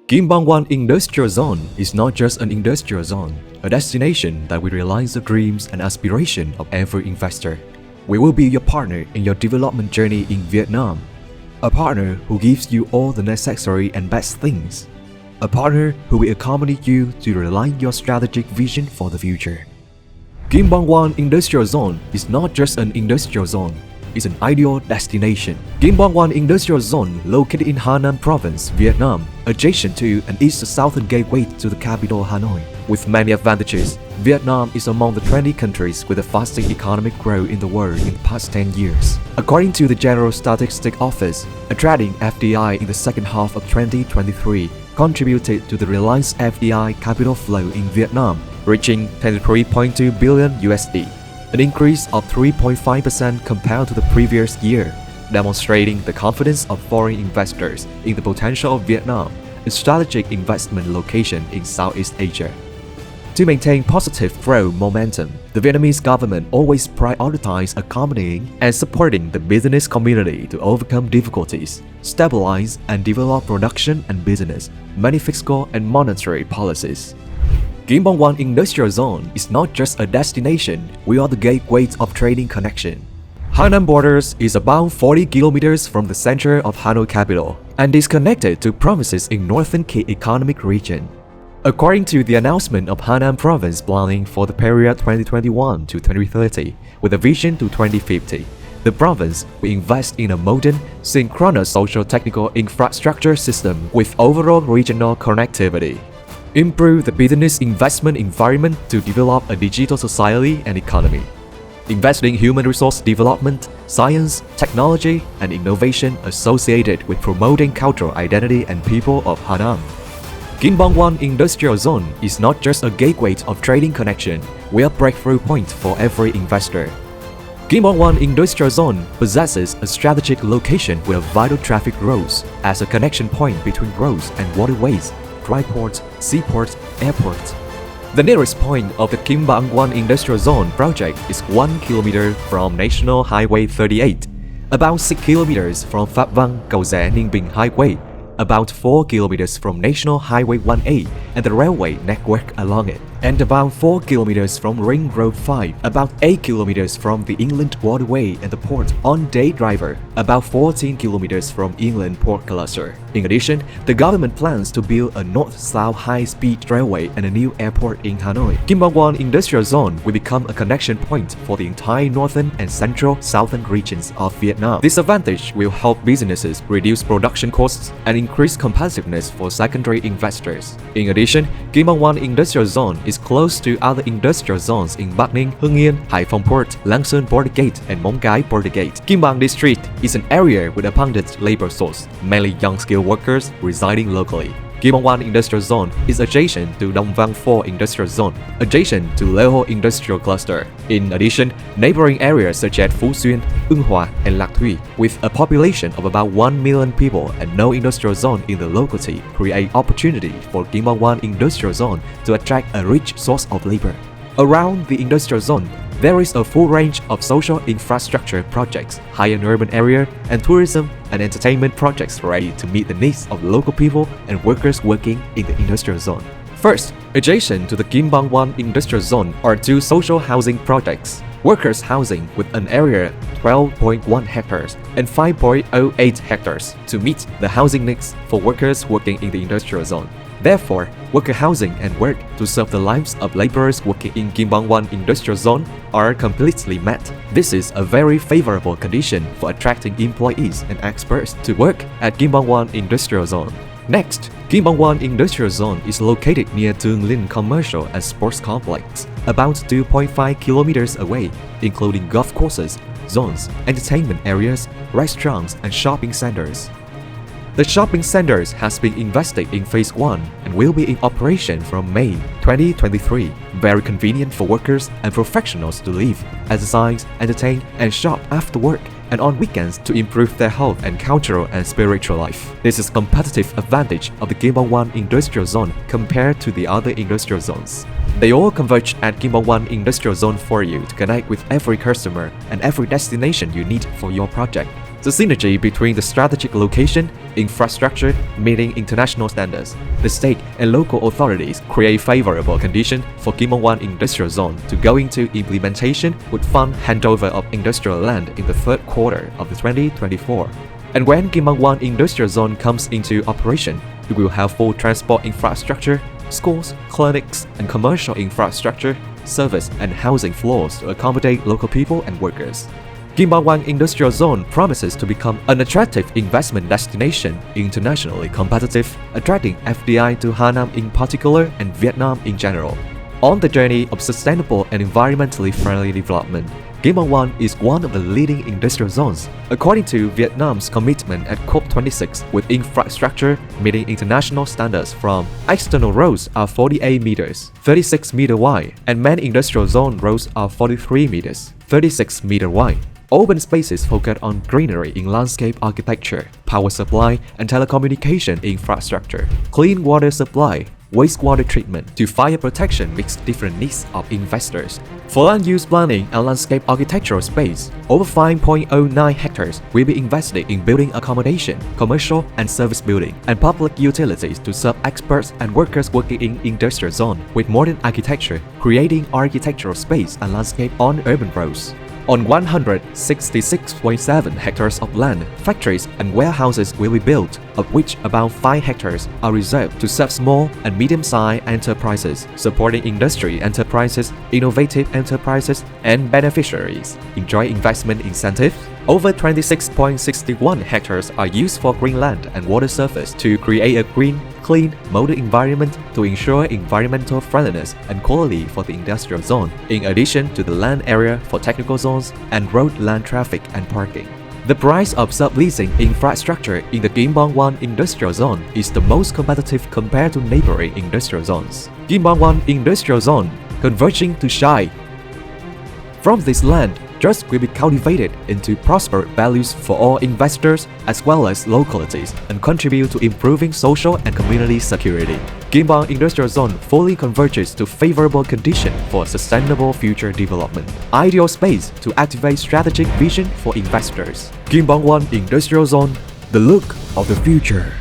Kim Bang Wan Industrial Zone is not just an industrial zone, a destination that will realize the dreams and aspirations of every investor. We will be your partner in your development journey in Vietnam, a partner who gives you all the necessary and best things, a partner who will accompany you to realize your strategic vision for the future. Kim Bang Wan Industrial Zone is not just an industrial zone, it's an ideal destination. Kim Bang Wan Industrial Zone, located in Hà Nam Province, Vietnam, adjacent to and is the southern gateway to the capital Hanoi. With many advantages, Vietnam is among the 20 countries with the fastest economic growth in the world in the past 10 years. According to the General Statistics Office, attracting FDI in the second half of 2023 contributed to the realized FDI capital flow in Vietnam, reaching 23.2 billion USD, an increase of 3.5% compared to the previous year, demonstrating the confidence of foreign investors in the potential of Vietnam, a strategic investment location in Southeast Asia. To maintain positive growth momentum, the Vietnamese government always prioritizes accompanying and supporting the business community to overcome difficulties, stabilize and develop production and business, many fiscal and monetary policies. Kim Bang Wan Industrial Zone is not just a destination, we are the gateway of trading connection. Hà Nam borders is about 40 kilometers from the center of Hanoi capital and is connected to provinces in northern key economic region. According to the announcement of Hà Nam province planning for the period 2021 to 2030 with a vision to 2050, the province will invest in a modern, synchronous social-technical infrastructure system with overall regional connectivity. Improve the business investment environment to develop a digital society and economy. Invest in human resource development, science, technology, and innovation associated with promoting cultural identity and people of Hà Nam. Kim Bang Wan Industrial Zone is not just a gateway of trading connection, we are a breakthrough point for every investor. Kim Bang Wan Industrial Zone possesses a strategic location with vital traffic roads as a connection point between roads and waterways, dry ports, seaports, airports. The nearest point of the Kim Bang Wan Industrial Zone project is 1 kilometer from National Highway 38, about 6 kilometers from Pháp Vân Cầu Giẽ Ninh Bình Highway, about 4 kilometers from National Highway 1A and the railway network along it, and about 4 kilometers from Ring Road 5, about 8 kilometers from the inland waterway and the port on Day Driver, about 14 kilometers from inland port cluster. In addition, the government plans to build a north-south high-speed railway and a new airport in Hanoi. Kim Bang Wan Industrial Zone will become a connection point for the entire northern and central southern regions of Vietnam. This advantage will help businesses reduce production costs and increase competitiveness for secondary investors. In addition, Kim Bang Wan Industrial Zone is close to other industrial zones in Bắc Ninh, Hưng Yên, Hải Phòng Port, Lang Sơn Border Gate, and Móng Cái Border Gate. Kim Bang District is an area with abundant labor source, mainly young skilled workers residing locally. Kim Bang Wan Industrial Zone is adjacent to Dong Vang 4 Industrial Zone, adjacent to Lê Ho Industrial Cluster. In addition, neighboring areas such as Phú Xuyên, Ưng Hòa, and Lạc Thủy, with a population of about 1 million people and no industrial zone in the locality, create opportunity for Kim Bang Wan Industrial Zone to attract a rich source of labor. Around the industrial zone, there is a full range of social infrastructure projects, high-end urban area, and tourism and entertainment projects ready to meet the needs of local people and workers working in the industrial zone. First, adjacent to the Kim Bang Wan Industrial Zone are two social housing projects. Workers' housing with an area 12.1 hectares and 5.08 hectares to meet the housing needs for workers working in the industrial zone. Therefore, worker housing and work to serve the lives of laborers working in Kim Bang Wan Industrial Zone are completely met. This is a very favorable condition for attracting employees and experts to work at Kim Bang Wan Industrial Zone. Next, Kim Bang Wan Industrial Zone is located near Thương Linh Commercial and Sports Complex, about 2.5 kilometers away, including golf courses, zones, entertainment areas, restaurants, and shopping centers. The shopping centers has been invested in Phase 1 and will be in operation from May 2023. Very convenient for workers and professionals to live, exercise, entertain, and shop after work and on weekends to improve their health and cultural and spiritual life. This is a competitive advantage of the Kim Bang Wan Industrial Zone compared to the other industrial zones. They all converge at Kim Bang Wan Industrial Zone for you to connect with every customer and every destination you need for your project. The synergy between the strategic location, infrastructure, meeting international standards, the state and local authorities create favorable conditions for Kim On-Wan Industrial Zone to go into implementation with fund handover of industrial land in the third quarter of 2024. And when Kim On-Wan Industrial Zone comes into operation, it will have full transport infrastructure, schools, clinics, and commercial infrastructure, service and housing floors to accommodate local people and workers. Kim On-Wan Industrial Zone promises to become an attractive investment destination, internationally competitive, attracting FDI to Hanam in particular and Vietnam in general. On the journey of sustainable and environmentally friendly development, Kim On-Wan is one of the leading industrial zones, according to Vietnam's commitment at COP26 with infrastructure meeting international standards from external roads are 48 meters, 36 meter wide, and main industrial zone roads are 43 meters, 36 meter wide. Open spaces focus on greenery in landscape architecture, power supply and telecommunication infrastructure, clean water supply, wastewater treatment to fire protection meets different needs of investors. For land use planning and landscape architectural space, over 5.09 hectares will be invested in building accommodation, commercial and service building, and public utilities to serve experts and workers working in industrial zone with modern architecture, creating architectural space and landscape on urban roads. On 166.7 hectares of land, factories and warehouses will be built, of which about 5 hectares are reserved to serve small and medium-sized enterprises, supporting industry enterprises, innovative enterprises, and beneficiaries. Enjoy investment incentives. Over 26.61 hectares are used for green land and water surface to create a green, clean, modern environment to ensure environmental friendliness and quality for the industrial zone, in addition to the land area for technical zones and road land traffic and parking. The price of subleasing infrastructure in the Kim On-Wan Industrial Zone is the most competitive compared to neighboring industrial zones. Kim On-Wan Industrial Zone converging to shine. From this land, trust will be cultivated into prosperous values for all investors as well as localities and contribute to improving social and community security. Kim On Industrial Zone fully converges to favorable conditions for sustainable future development. Ideal space to activate strategic vision for investors. Kim On-Wan Industrial Zone, the look of the future.